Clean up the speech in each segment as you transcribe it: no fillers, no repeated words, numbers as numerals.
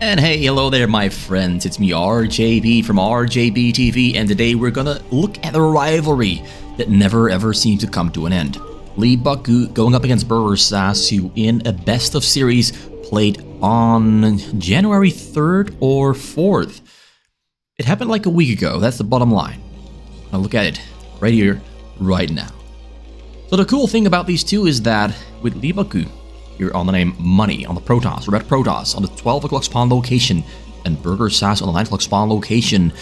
And hey, hello there my friends, it's me RJB from RJB TV, and today we're gonna look at a rivalry that never ever seems to come to an end. Leebokgu going up against Burgersasu in a best of series played on January 3rd or 4th. It happened like a week ago, that's the bottom line. Now look at it, right here, right now. So the cool thing about these two is that with Leebokgu, here on the name Money, on the Protoss, Red Protoss, on the 12 o'clock spawn location, and Burgersasu on the 9 o'clock spawn location,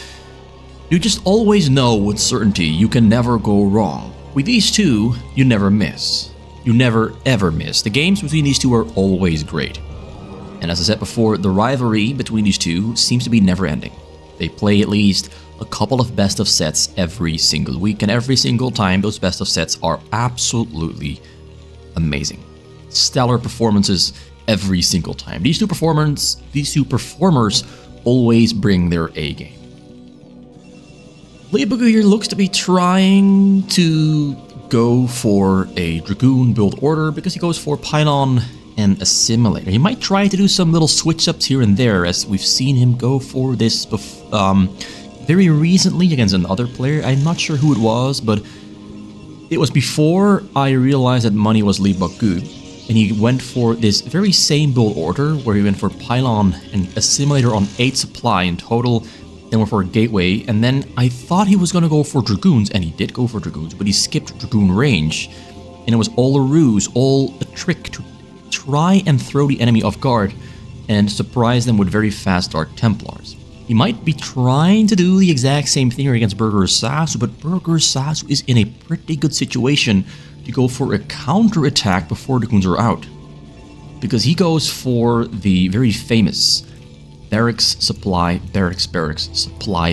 you just always know with certainty you can never go wrong. With these two, you never miss. You never ever miss. The games between these two are always great. And as I said before, the rivalry between these two seems to be never ending. They play at least a couple of best of sets every single week, and every single time those best of sets are absolutely amazing. Stellar performances every single time. These two performers always bring their A game. Leebokgu here looks to be trying to go for a Dragoon build order because he goes for Pylon and Assimilator. He might try to do some little switch-ups here and there, as we've seen him go for this very recently against another player. I'm not sure who it was, but it was before I realized that Money was Leebokgu. And he went for this very same build order, where he went for Pylon and Assimilator on 8 supply in total, then went for a Gateway, and then I thought he was going to go for Dragoons, and he did go for Dragoons, but he skipped Dragoon range. And it was all a ruse, all a trick to try and throw the enemy off guard and surprise them with very fast Dark Templars. He might be trying to do the exact same thing against Burgersasu, but Burgersasu is in a pretty good situation to go for a counter-attack before the Dragoons are out. Because he goes for the very famous Barracks Supply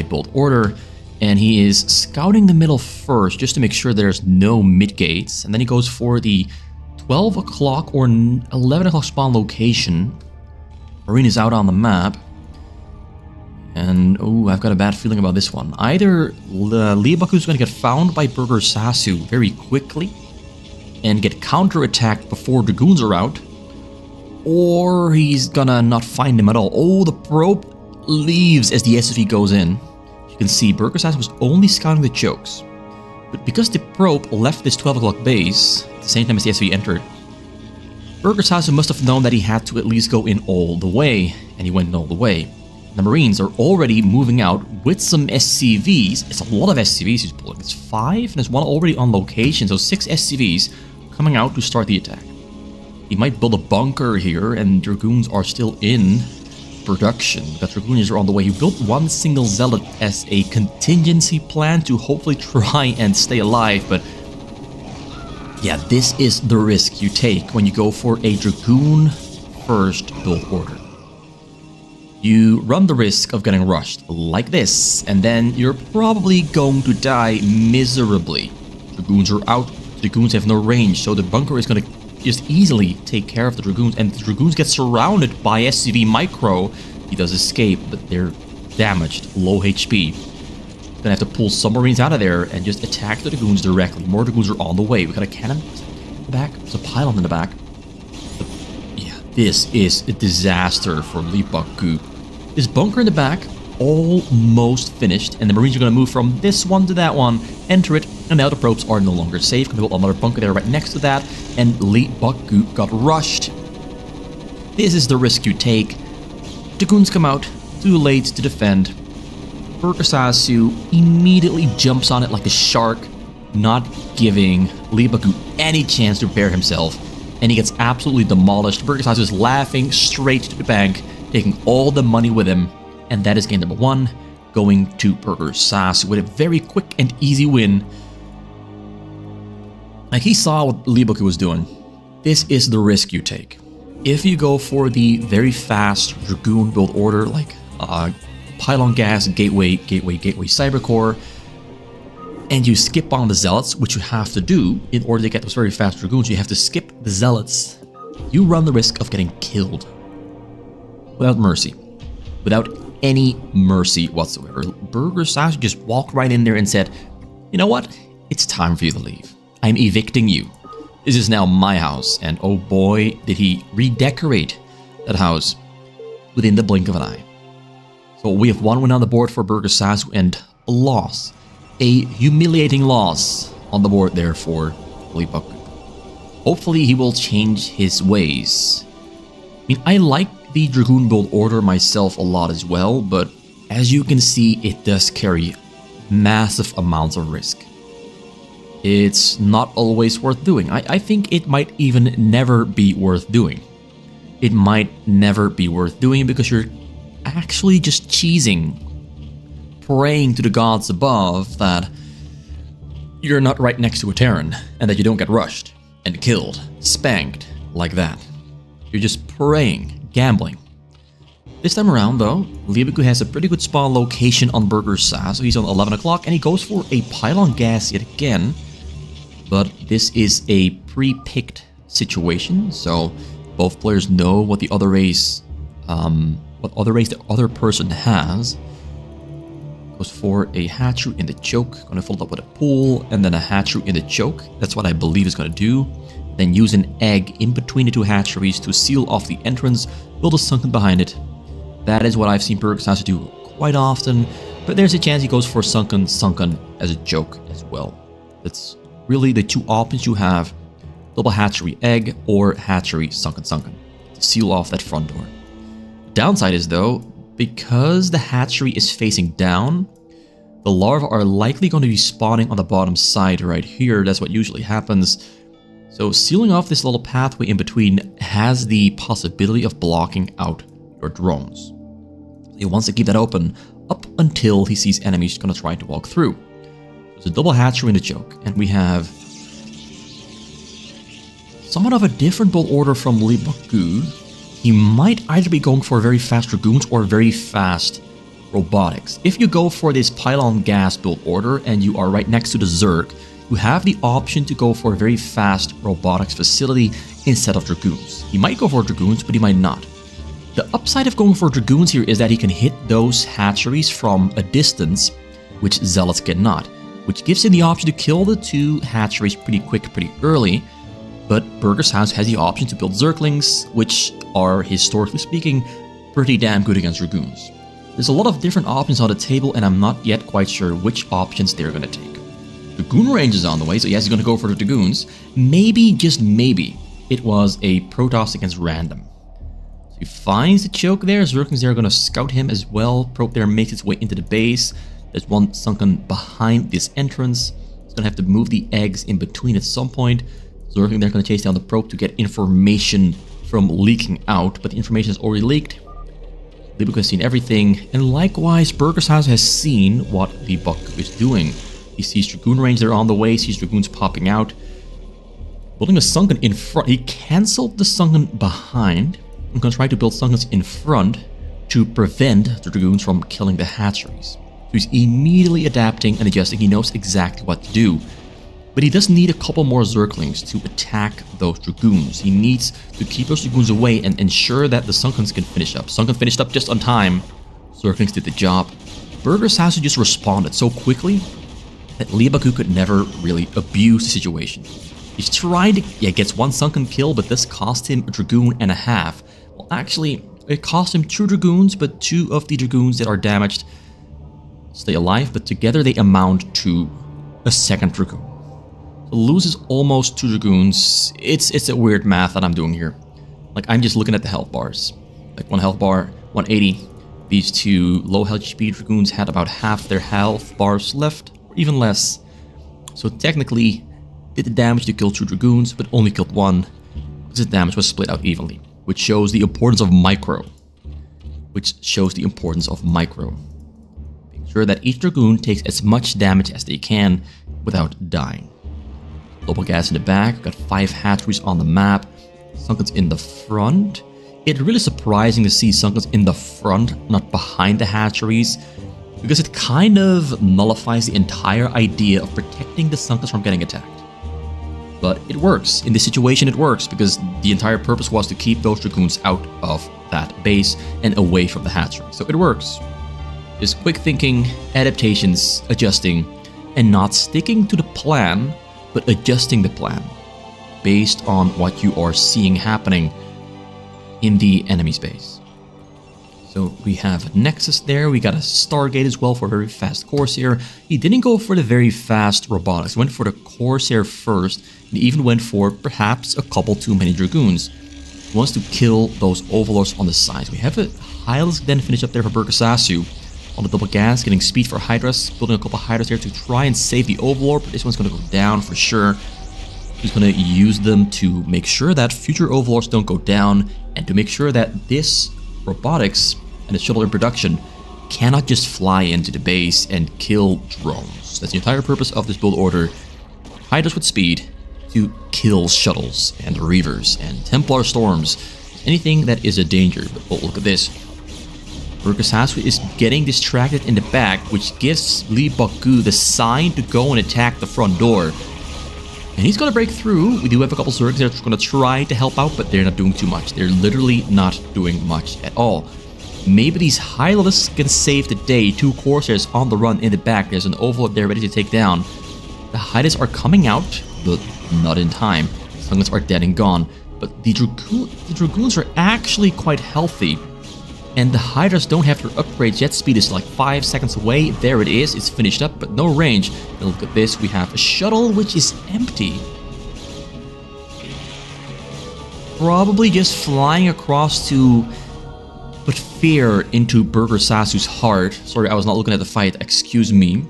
build order, and he is scouting the middle first just to make sure there's no mid-gates, and then he goes for the 12 o'clock or 11 o'clock spawn location. Marine is out on the map. And, oh, I've got a bad feeling about this one. Either Leebokgu is going to get found by Burgersasu very quickly and get counter-attacked before Dragoons are out, or he's gonna not find him at all. Oh, the probe leaves as the SFV goes in. You can see Burgersasu was only scouting the chokes, but because the probe left this 12 o'clock base at the same time as the SFV entered, Burgersasu must have known that he had to at least go in all the way, and he went all the way. The Marines are already moving out with some SCVs. It's a lot of SCVs he's pulling. It's 5, and there's one already on location, so 6 SCVs coming out to start the attack. He might build a bunker here, and Dragoons are still in production. The Dragoons are on the way. He built one single Zealot as a contingency plan to hopefully try and stay alive, but yeah, this is the risk you take when you go for a Dragoon first build order. You run the risk of getting rushed like this, and then you're probably going to die miserably. Dragoons are out, Dragoons have no range, so the bunker is going to just easily take care of the Dragoons, and the Dragoons get surrounded by SCV Micro. He does escape, but they're damaged, low HP. Gonna have to pull some Marines out of there and just attack the Dragoons directly. More Dragoons are on the way. We got a cannon in the back, there's a pylon in the back. This is a disaster for Leebokgu. This bunker in the back, almost finished, and the Marines are going to move from this one to that one, enter it, and now the probes are no longer safe. Going to build another bunker there right next to that, and Leebokgu got rushed. This is the risk you take. Dragoons come out, too late to defend. Burgersasu immediately jumps on it like a shark, not giving Leebokgu any chance to prepare himself. And he gets absolutely demolished. Burgersasu is laughing straight to the bank, taking all the money with him. And that is game number 1, going to Burgersasu with a very quick and easy win. Like, he saw what Leebokgu was doing. This is the risk you take. If you go for the very fast Dragoon build order, like Pylon Gas, Gateway, Cybercore, and you skip on the Zealots, which you have to do in order to get those very fast Dragoons, you have to skip the Zealots. You run the risk of getting killed. Without mercy. Without any mercy whatsoever. Burgersasu just walked right in there and said, you know what? It's time for you to leave. I'm evicting you. This is now my house. And oh boy, did he redecorate that house within the blink of an eye. So we have one win on the board for Burgersasu and a loss. A humiliating loss on the board there for Leebokgu. Hopefully he will change his ways. I mean, I like the Dragoon build order myself a lot as well, but as you can see, it does carry massive amounts of risk. It's not always worth doing. I think it might even never be worth doing. It might never be worth doing because you're actually just cheesing, praying to the gods above that you're not right next to a Terran and that you don't get rushed and killed, spanked like that. You're just praying, gambling. This time around though, Leebokgu has a pretty good spawn location on Burgersasu. He's on 11 o'clock and he goes for a pylon gas yet again. But this is a pre-picked situation, so both players know what the other race, the other person has. Goes for a hatchery in the choke, gonna follow up with a pool, and then a hatchery in the choke. That's what I believe is gonna do. Then use an egg in between the two hatcheries to seal off the entrance, build a sunken behind it. That is what I've seen Burgersasu do quite often, but there's a chance he goes for sunken as a joke as well. That's really the two options you have: double hatchery egg or hatchery sunken to seal off that front door. The downside is though, because the hatchery is facing down, the larvae are likely going to be spawning on the bottom side right here. That's what usually happens. So sealing off this little pathway in between has the possibility of blocking out your drones. He wants to keep that open up until he sees enemies going to try to walk through. There's a double hatchery in the choke, and we have somewhat of a different build order from Leebokgu. He might either be going for very fast dragoons or very fast robotics. If you go for this pylon gas build order and you are right next to the Zerg, you have the option to go for a very fast robotics facility instead of dragoons. He might go for dragoons, but he might not. The upside of going for dragoons here is that he can hit those hatcheries from a distance, which zealots cannot, which gives him the option to kill the two hatcheries pretty quick, pretty early. But Burgersasu has the option to build Zerglings, which are, historically speaking, pretty damn good against dragoons. There's a lot of different options on the table, and I'm not yet quite sure which options they're going to take. Dragoon range is on the way, so yes, he's going to go for the dragoons. Maybe, just maybe, it was a Protoss against random. So he finds the choke there. Zerglings there are going to scout him as well. Probe there makes its way into the base. There's one sunken behind this entrance. He's going to have to move the eggs in between at some point. Zergling they're going to chase down the probe to get information from leaking out, but the information is already leaked. Leebokgu has seen everything, and likewise, Burgersasu has seen what Leebokgu is doing. He sees Dragoon range there on the way, sees Dragoons popping out. Building a sunken in front. He cancelled the sunken behind. I'm going to try to build sunkens in front to prevent the Dragoons from killing the hatcheries. So he's immediately adapting and adjusting. He knows exactly what to do. But he does need a couple more Zerglings to attack those Dragoons. He needs to keep those Dragoons away and ensure that the Sunkens can finish up. Sunken finished up just on time. Zerglings did the job. Burgersasu just responded so quickly that Leebokgu could never really abuse the situation. He's trying to, gets one Sunken kill, but this cost him a Dragoon and a half. Well, actually, it cost him 2 Dragoons, but 2 of the Dragoons that are damaged stay alive, but together they amount to a second Dragoon. Loses almost 2 Dragoons. It's a weird math that I'm doing here. Like, I'm just looking at the health bars. Like, 1 health bar, 180. These 2 low health HP Dragoons had about half their health bars left, or even less. So technically, did the damage to kill 2 Dragoons, but only killed 1, because the damage was split out evenly, which shows the importance of micro. Making sure that each Dragoon takes as much damage as they can without dying. Global gas in the back, got 5 hatcheries on the map, Sunkens in the front. It's really surprising to see Sunkens in the front, not behind the hatcheries, because it kind of nullifies the entire idea of protecting the Sunkens from getting attacked. But it works. In this situation it works, because the entire purpose was to keep those Dragoons out of that base and away from the hatchery. So it works. Just quick thinking, adaptations, adjusting, and not sticking to the plan, but adjusting the plan based on what you are seeing happening in the enemy space. So we have Nexus there, we got a Stargate as well for a very fast Corsair. He didn't go for the very fast robotics, he went for the Corsair first, and he even went for perhaps a couple too many Dragoons. He wants to kill those Overlords on the sides. We have a Hylisk then finish up there for Burgersasu on the double gas, getting speed for Hydras, building a couple Hydras there to try and save the Overlord, but this one's going to go down for sure. He's going to use them to make sure that future Overlords don't go down, and to make sure that this robotics and the shuttle in production cannot just fly into the base and kill drones. That's the entire purpose of this build order. Hydras with speed to kill shuttles and Reavers and Templar Storms, anything that is a danger. But oh, look at this. Burgersasu is getting distracted in the back, which gives Leebokgu the sign to go and attack the front door. And he's going to break through. We do have a couple Zergs that are going to try to help out, but they're not doing too much. They're literally not doing much at all. Maybe these Hylists can save the day. 2 Corsairs on the run in the back. There's an Overlord there ready to take down. The Hydras are coming out, but not in time. Sunguns are dead and gone. But the Dragoons are actually quite healthy. And the Hydras don't have their upgrade. Jet speed is like 5 seconds away. There it is. It's finished up, but no range. And look at this. We have a shuttle which is empty. Probably just flying across to put fear into Burgersasu's heart. Sorry, I was not looking at the fight. Excuse me.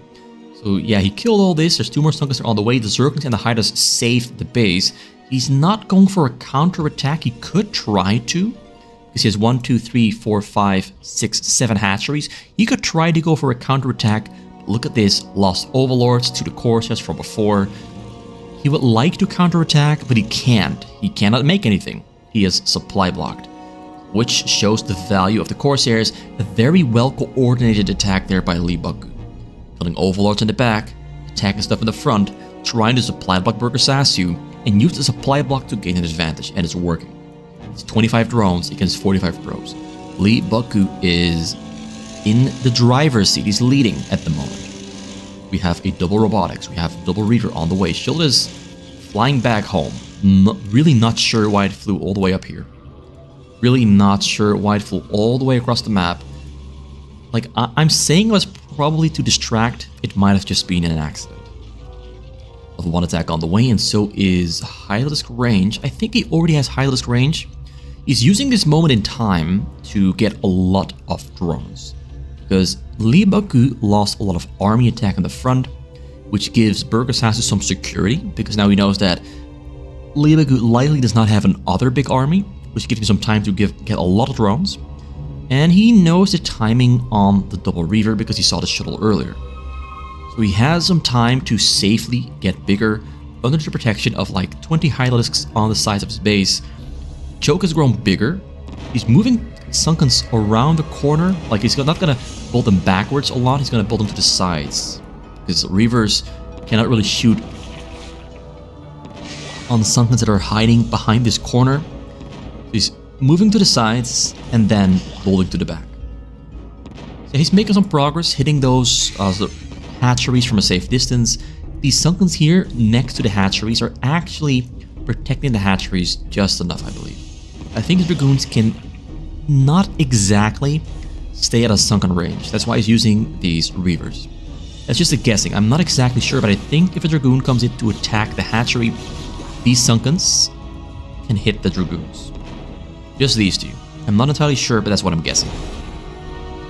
So yeah, he killed all this. There's 2 more Sunguns on the way. The Zerglings and the Hydras saved the base. He's not going for a counter-attack. He could try to. Because he has 1, 2, 3, 4, 5, 6, 7 hatcheries. He could try to go for a counterattack. Look at this. Lost Overlords to the Corsairs from before. He would like to counterattack, but he can't. He cannot make anything. He is supply blocked. Which shows the value of the Corsairs. A very well coordinated attack there by Leebokgu. Killing Overlords in the back, attacking stuff in the front, trying to supply block Burgersasu, and use the supply block to gain an advantage, and it's working. It's 25 drones against 45 probes. Leebokgu is in the driver's seat. He's leading at the moment. We have a double robotics. We have a double Reaver on the way. Shield is flying back home. Really not sure why it flew all the way up here. Really not sure why it flew all the way across the map. Like, I'm saying it was probably to distract. It might have just been an accident. Level 1 attack on the way, and so is Hylisk range. I think he already has Hylisk range. He's using this moment in time to get a lot of drones. Because Leebokgu lost a lot of army attack in the front, which gives Burgersasu some security, because now he knows that Leebokgu likely does not have another big army, which gives him some time to get a lot of drones. And he knows the timing on the double Reaver because he saw the shuttle earlier. So he has some time to safely get bigger under the protection of like 20 Hylisks on the sides of his base. Choke has grown bigger. He's moving Sunguns around the corner. Like, he's not going to build them backwards a lot. He's going to build them to the sides. Because Reavers cannot really shoot on the Sunguns that are hiding behind this corner. So he's moving to the sides and then building to the back. So he's making some progress, hitting those hatcheries from a safe distance. These Sunguns here next to the hatcheries are actually protecting the hatcheries just enough, I believe. I think the Dragoons can not exactly stay at a sunken range. That's why he's using these Reavers. That's just a guessing. I'm not exactly sure, but I think if a Dragoon comes in to attack the hatchery, these Sunguns can hit the Dragoons. Just these two. I'm not entirely sure, but that's what I'm guessing.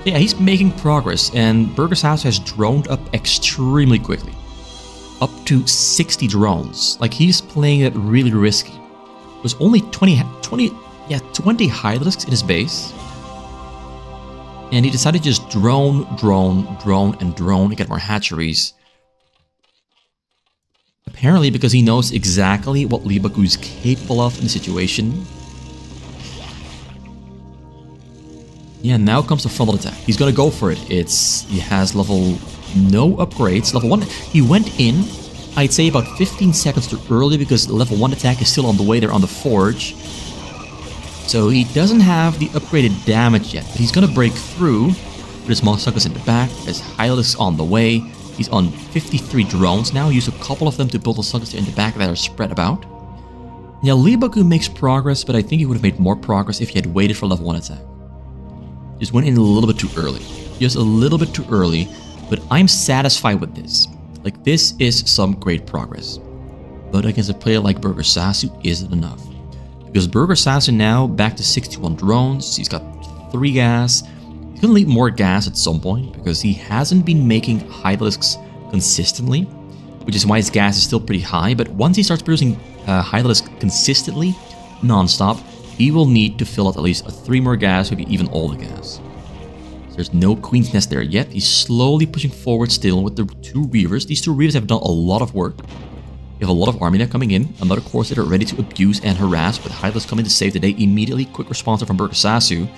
Yeah, he's making progress, and Burgersasu has droned up extremely quickly. Up to 60 drones. Like, he's playing it really risky. It was only 20 Hylisks in his base. And he decided to just drone, and get more hatcheries. Apparently because he knows exactly what Leebokgu is capable of in the situation. Yeah, now comes the frontal attack. He's gonna go for it. He has no upgrades. Level 1, he went in, I'd say about 15 seconds too early because the level 1 attack is still on the way there on the forge. So he doesn't have the upgraded damage yet, but he's gonna break through. There's more Sunguns in the back, there's Hylisk on the way. He's on 53 drones now. He used a couple of them to build the Sunguns in the back that are spread about. Yeah, Leebokgu makes progress, but I think he would have made more progress if he had waited for level 1 attack. Just went in a little bit too early. Just a little bit too early, but I'm satisfied with this. Like, this is some great progress. But against a player like Burgersasu isn't enough. Because Burgersasu now back to 61 drones. He's got 3 gas. He's gonna need more gas at some point because he hasn't been making Hydralisks consistently, which is why his gas is still pretty high. But once he starts producing Hydralisk consistently, non-stop, he will need to fill out at least 3 more gas, maybe even all the gas. So there's no Queen's Nest there yet. He's slowly pushing forward still with the 2 Reavers. These 2 Reavers have done a lot of work. We have a lot of army there coming in. Another Corsair ready to abuse and harass, but Hydralisk coming to save the day immediately. Quick response from Burgersasu.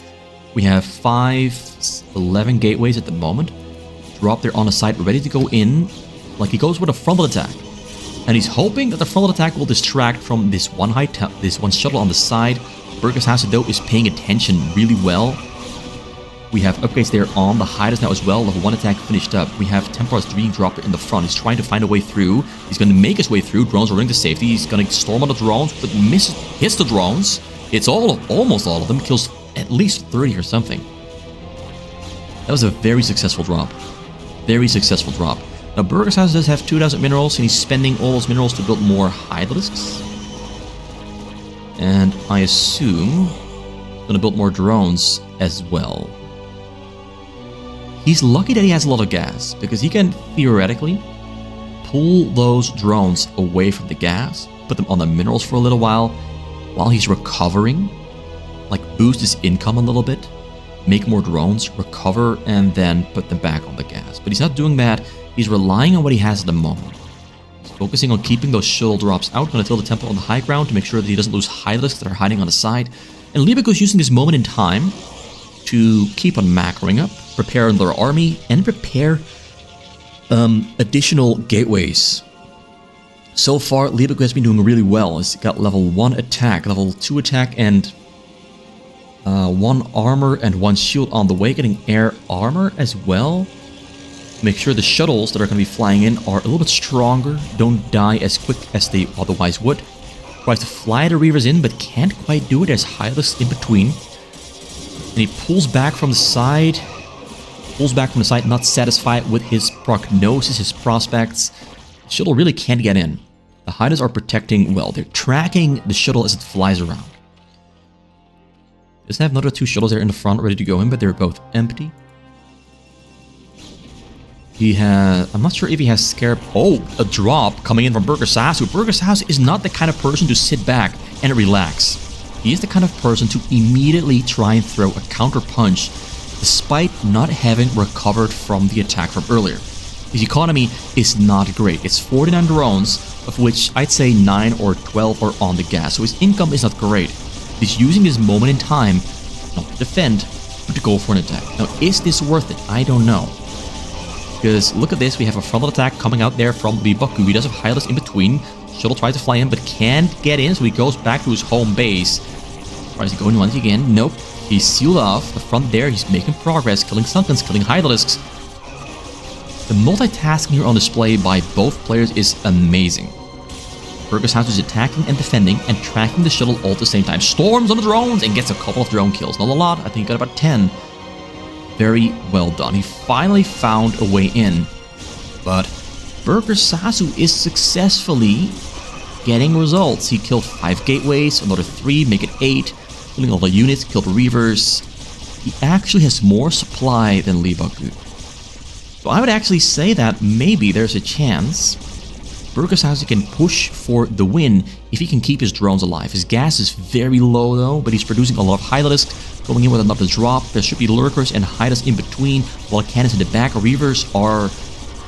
We have 11 gateways at the moment. Drop there on the side, ready to go in. Like, he goes with a frontal attack. And he's hoping that the frontal attack will distract from this one shuttle on the side. Burgersasu, though, is paying attention really well. We have upgrades there on the Hydas now as well. Level 1 attack finished up. We have Templars being dropped in the front. He's trying to find a way through. He's going to make his way through. Drones are running to safety. He's going to storm on the drones, but hits the drones. It's almost all of them. Kills at least 30 or something. That was a very successful drop. Very successful drop. Now, Burgersasu does have 2,000 minerals, and he's spending all those minerals to build more Hydralisks. And I assume he's going to build more drones as well. He's lucky that he has a lot of gas, because he can theoretically pull those drones away from the gas, put them on the minerals for a little while he's recovering, like boost his income a little bit, make more drones, recover, and then put them back on the gas. But he's not doing that. He's relying on what he has at the moment. He's focusing on keeping those shuttle drops out, going to tilt the temple on the high ground to make sure that he doesn't lose Hydralisks that are hiding on the side. And Leebokgu is using this moment in time to keep on macroing up, prepare their army, and prepare additional gateways. So far, Leebokgu has been doing really well. He's got level 1 attack, level 2 attack, and 1 armor and 1 shield on the way, getting air armor as well. Make sure the shuttles that are going to be flying in are a little bit stronger, don't die as quick as they otherwise would. Tries to fly the Reavers in, but can't quite do it. There's Hydralisks in between. And he pulls back from the side. Not satisfied with his prognosis, his prospects. The shuttle really can't get in. The Hydas are protecting well. They're tracking the shuttle as it flies around. Doesn't have another 2 shuttles there in the front ready to go in, but they're both empty. He has... I'm not sure if he has Scarab... Oh, a drop coming in from Burgersasu. Burgersasu is not the kind of person to sit back and relax. He is the kind of person to immediately try and throw a counter punch, despite not having recovered from the attack from earlier. His economy is not great. It's 49 drones, of which I'd say 9 or 12 are on the gas, so his income is not great. He's using this moment in time, not to defend, but to go for an attack. Now, is this worth it? I don't know. Because look at this, we have a frontal attack coming out there from Leebokgu. He does have Hydralisk in between. Shuttle tries to fly in, but can't get in, so he goes back to his home base. Tries to go in once again. Nope. He's sealed off the front there. He's making progress, killing Sunkens, killing Hydralisks. The multitasking here on display by both players is amazing. Burgersasu is attacking and defending and tracking the shuttle all at the same time. Storms on the drones and gets a couple of drone kills. Not a lot. I think he got about 10. Very well done. He finally found a way in. But Burgersasu is successfully getting results. He killed 5 gateways, another 3, make it 8. Killing all the units, killed Reavers. He actually has more supply than Leebokgu. So I would actually say that maybe there's a chance Burgersasu can push for the win if he can keep his drones alive. His gas is very low though, but he's producing a lot of Hydralisks. Going in with another drop. There should be lurkers and Hydas in between, while cannons in the back. Reavers are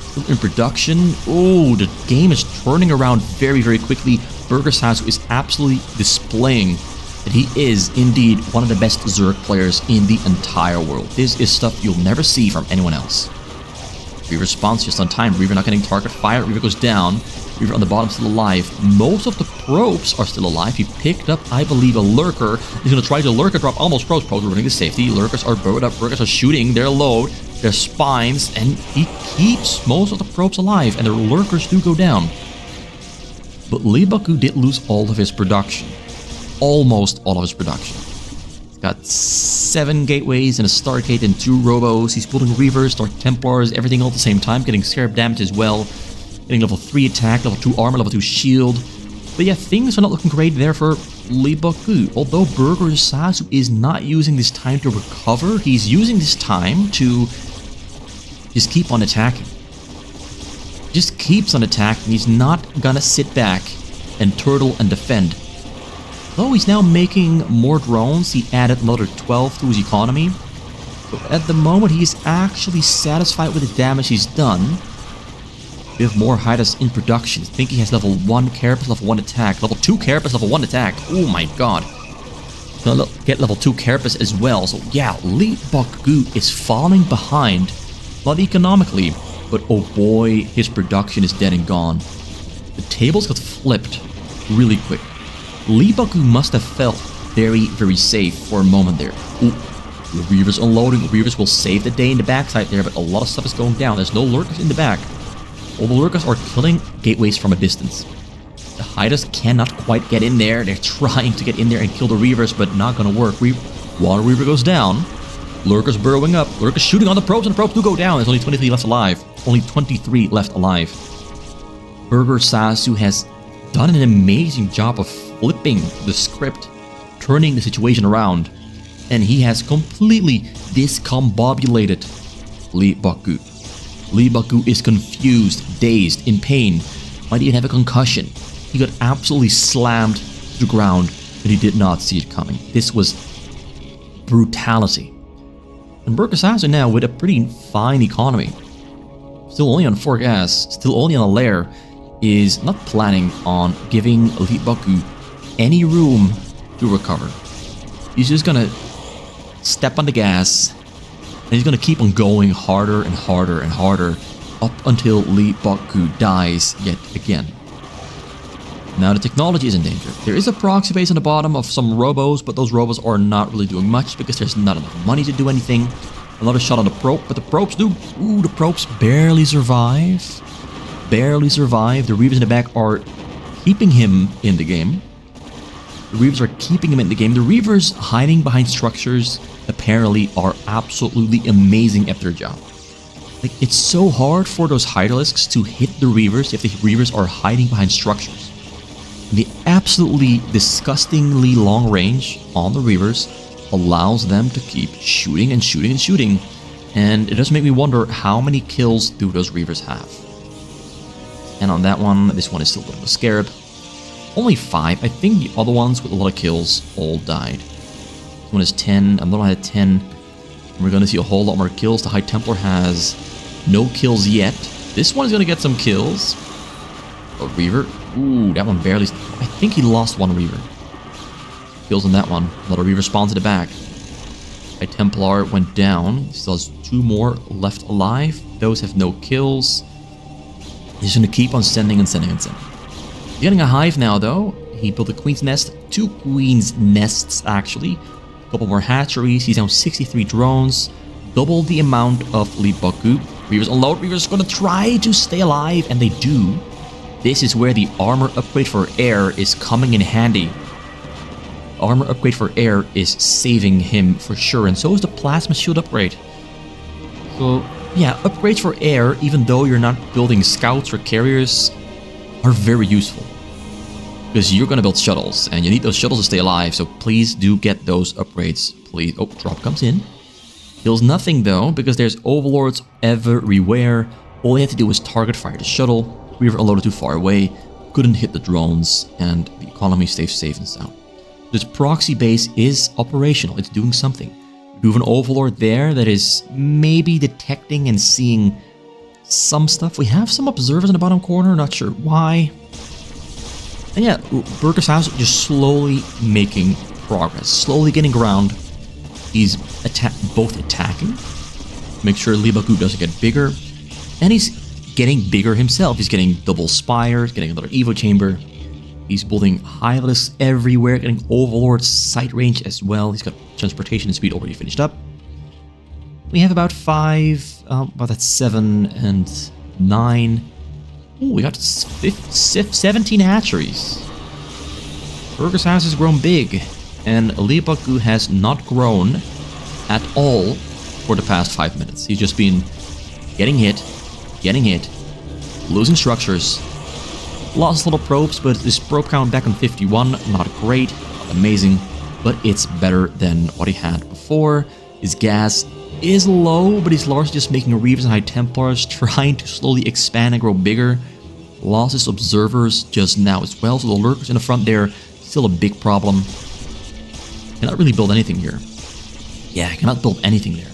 still in production. Oh, the game is turning around very, very quickly. Burgersasu is absolutely displaying that he is indeed one of the best Zerg players in the entire world. This is stuff you'll never see from anyone else. Reaver responds just on time. Reaver not getting target fire. Reaver goes down. Reaver on the bottom still alive. Most of the probes are still alive. He picked up, I believe, a lurker. He's going to try to lurker drop almost probes. Probes are running to safety. Lurkers are burned up. Lurkers are shooting their load, their spines, and he keeps most of the probes alive, and the lurkers do go down. But Leebokgu did lose all of his production. Almost all of his production. He's Got 7 gateways and a Stargate and 2 Robos. He's building Reavers, Dark Templars, everything all at the same time. Getting Scarab damage as well. Getting level 3 attack, level 2 armor, level 2 shield. But yeah, things are not looking great there for Leebokgu. Although Burgersasu is not using this time to recover, he's using this time to just keep on attacking. Just keeps on attacking. He's not gonna sit back and turtle and defend. Though he's now making more drones, he added another 12 to his economy. So at the moment, he's actually satisfied with the damage he's done. We have more Hydras in production. I think he has level 1 Carapace, level 1 attack. Level 2 Carapace, level 1 attack. Oh my god. Gonna get level 2 Carapace as well. So yeah, Leebokgu is falling behind. Not economically, but oh boy, his production is dead and gone. The tables got flipped really quick. Leebokgu must have felt very, very safe for a moment there. Ooh, the Reavers unloading. The Reavers will save the day in the backside there, but a lot of stuff is going down. There's no Lurkers in the back. All the Lurkers are killing gateways from a distance. The Hydras cannot quite get in there. They're trying to get in there and kill the Reavers, but not gonna work. Water Reaver goes down. Lurkers burrowing up. Lurkers shooting on the probes, and the probes do go down. There's only 23 left alive. Only 23 left alive. Burgersasu has done an amazing job of flipping the script, turning the situation around, and he has completely discombobulated Leebokgu. Leebokgu is confused, dazed, in pain, might even have a concussion. He got absolutely slammed to the ground, and he did not see it coming. This was brutality. And Burgersasu now with a pretty fine economy, still only on 4 gas, still only on a lair, is not planning on giving Leebokgu any room to recover. He's just gonna step on the gas, and he's gonna keep on going harder and harder and harder up until Leebokgu dies yet again. Now the technology is in danger. There is a proxy base on the bottom of some robos, but those robos are not really doing much because there's not enough money to do anything. Another shot on the probe, but the probes do. Ooh, the probes barely survive. Barely survive. The Reavers in the back are keeping him in the game. The Reavers are keeping him in the game. The Reavers hiding behind structures apparently are absolutely amazing at their job. Like, it's so hard for those Hydralisks to hit the Reavers if the Reavers are hiding behind structures. The absolutely disgustingly long range on the Reavers allows them to keep shooting and shooting and shooting. And it does make me wonder, how many kills do those Reavers have? And on that one, this one is still a little bit scared. Only 5. I think the other ones with a lot of kills all died. This one is 10. Another one had 10. And we're going to see a whole lot more kills. The High Templar has no kills yet. This one is going to get some kills. A Reaver. Ooh, that one barely... I think he lost 1 Reaver. Kills on that one. Another Reaver spawns in the back. High Templar went down. He still has 2 more left alive. Those have no kills. He's going to keep on sending and sending and sending. He's getting a hive now, though. He built a Queen's Nest. 2 Queen's Nests, actually. A couple more hatcheries. He's down 63 drones. Double the amount of Leebokgu. Reavers unload. Reavers going to try to stay alive, and they do. This is where the armor upgrade for air is coming in handy. Armor upgrade for air is saving him for sure, and so is the plasma shield upgrade. So yeah, upgrades for air, even though you're not building scouts or carriers, are very useful. Because you're going to build shuttles, and you need those shuttles to stay alive, so please do get those upgrades, please. Oh, drop comes in. Kills nothing though, because there's overlords everywhere. All you have to do is target fire the shuttle. Reaver unloaded too far away, couldn't hit the drones, and the economy stays safe and sound. This proxy base is operational, it's doing something. We have an overlord there that is maybe detecting and seeing some stuff. We have some observers in the bottom corner, not sure why. And yeah, Burgersasu just slowly making progress, slowly getting ground. He's both attacking, make sure Leebokgu doesn't get bigger, and he's getting bigger himself. He's getting double spires, getting another Evo chamber. He's building Hydralisks everywhere, getting Overlord sight range as well. He's got transportation and speed already finished up. We have about 7 and 9. Oh, we got 17 hatcheries. Burgersasu has grown big. And Leebokgu has not grown at all for the past 5 minutes. He's just been getting hit, losing structures, lost little probes, but his probe count back on 51, not great, not amazing, but it's better than what he had before. His gas is low, but he's largely just making Reavers and High Templars, trying to slowly expand and grow bigger. Lost his observers just now as well, so the lurkers in the front there, still a big problem. Cannot really build anything here. Yeah, I cannot build anything there.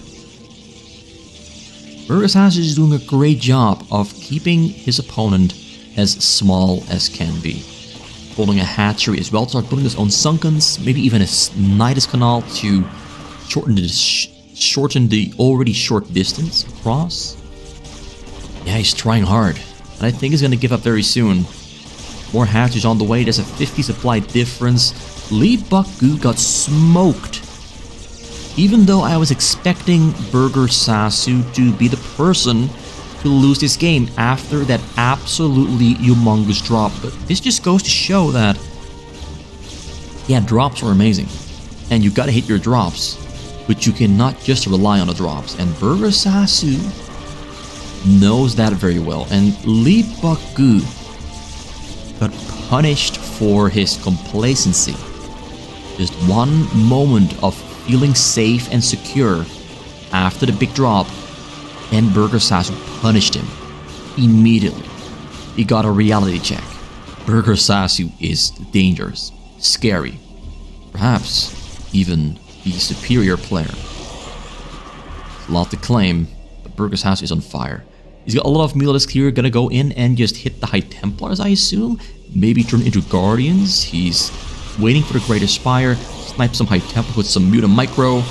Burgersasu is doing a great job of keeping his opponent as small as can be. Building a hatchery as well to start building his own sunkens, maybe even a Nidus Canal to shorten the already short distance across. Yeah, he's trying hard, and I think he's going to give up very soon. More hatcheries on the way, there's a 50 supply difference. Leebokgu got smoked. Even though I was expecting Burgersasu to be the person to lose this game after that absolutely humongous drop. But this just goes to show that, yeah, drops are amazing. And you gotta hit your drops. But you cannot just rely on the drops. And Burgersasu knows that very well. And Leebokgu got punished for his complacency. Just one moment of feeling safe and secure after the big drop, and Burgersasu punished him immediately. He got a reality check. Burgersasu is dangerous, scary, perhaps even the superior player. A lot to claim, but Burgersasu is on fire. He's got a lot of Mutalisks here, gonna go in and just hit the High Templars, I assume. Maybe turn into Guardians. He's waiting for the Greater Spire. Snipe some High Templars with some Muta Micro.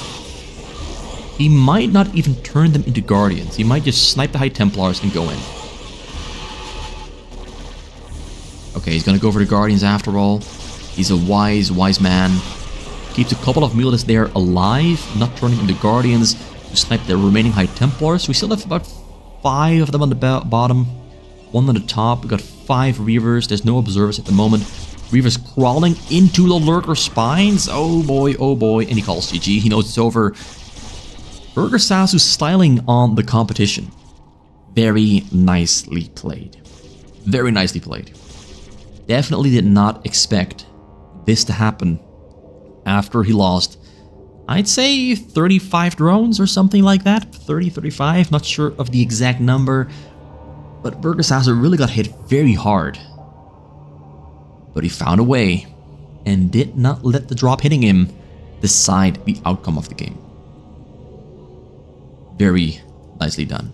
He might not even turn them into Guardians. He might just snipe the High Templars and go in. Okay, he's gonna go for the Guardians after all. He's a wise man. Keeps a couple of Mutalisks there alive, not turning into Guardians to snipe the remaining High Templars. We still have about 5 of them on the bottom, 1 on the top. We got 5 Reavers. There's no observers at the moment. Reaver's crawling into the lurker spines. Oh boy, and he calls GG. He knows it's over. Burgersasu styling on the competition. Very nicely played. Very nicely played. Definitely did not expect this to happen after he lost, I'd say 35 drones or something like that. 30, 35, not sure of the exact number. But Burgersasu really got hit very hard. But he found a way and did not let the drop hitting him decide the outcome of the game. Very nicely done.